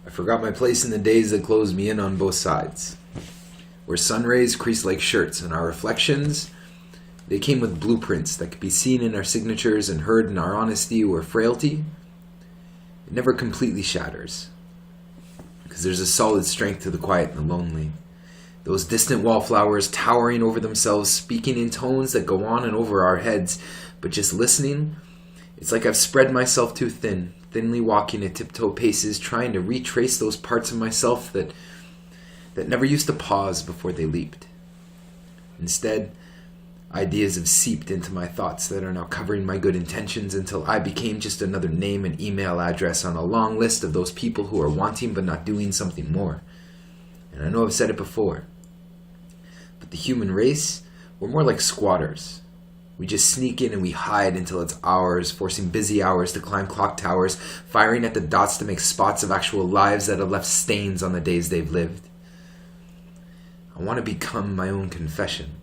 I forgot my place in the days that closed me in on both sides, where sun rays creased like shirts and our reflections, they came with blueprints that could be seen in our signatures and heard in our honesty or frailty. It never completely shatters, because there's a solid strength to the quiet and the lonely. Those distant wallflowers towering over themselves, speaking in tones that go on and over our heads, but just listening, it's like I've spread myself too thin, thinly walking at tiptoe paces, trying to retrace those parts of myself that never used to pause before they leaped. Instead, ideas have seeped into my thoughts that are now covering my good intentions until I became just another name and email address on a long list of those people who are wanting but not doing something more. And I know I've said it before, but the human race, we're more like squatters. We just sneak in and we hide until it's ours, forcing busy hours to climb clock towers, firing at the dots to make spots of actual lives that have left stains on the days they've lived. I want to become my own confession,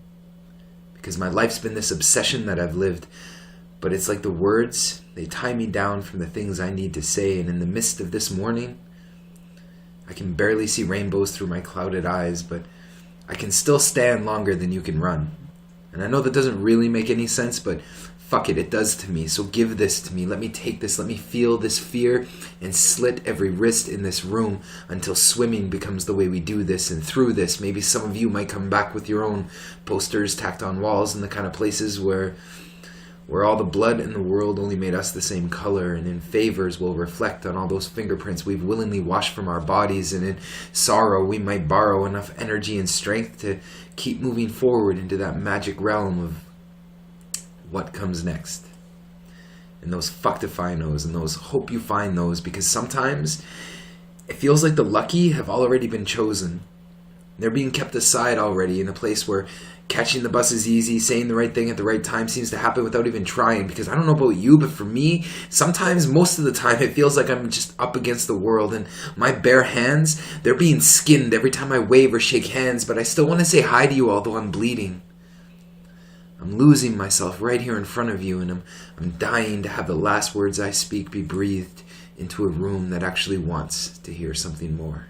because my life's been this obsession that I've lived, but it's like the words, they tie me down from the things I need to say, and in the midst of this morning, I can barely see rainbows through my clouded eyes, but I can still stand longer than you can run. And I know that doesn't really make any sense, but fuck it, it does to me. So give this to me. Let me take this. Let me feel this fear and slit every wrist in this room until swimming becomes the way we do this. And through this, maybe some of you might come back with your own posters tacked on walls in the kind of places where all the blood in the world only made us the same color, and in favors will reflect on all those fingerprints we've willingly washed from our bodies, and in sorrow we might borrow enough energy and strength to keep moving forward into that magic realm of what comes next. And those fuck-to-find-those and those hope you find those, because sometimes it feels like the lucky have already been chosen. They're being kept aside already in a place where catching the bus is easy, saying the right thing at the right time seems to happen without even trying. Because I don't know about you, but for me, sometimes, most of the time, it feels like I'm just up against the world, and my bare hands, they're being skinned every time I wave or shake hands, but I still want to say hi to you although I'm bleeding. I'm losing myself right here in front of you, and I'm dying to have the last words I speak be breathed into a room that actually wants to hear something more.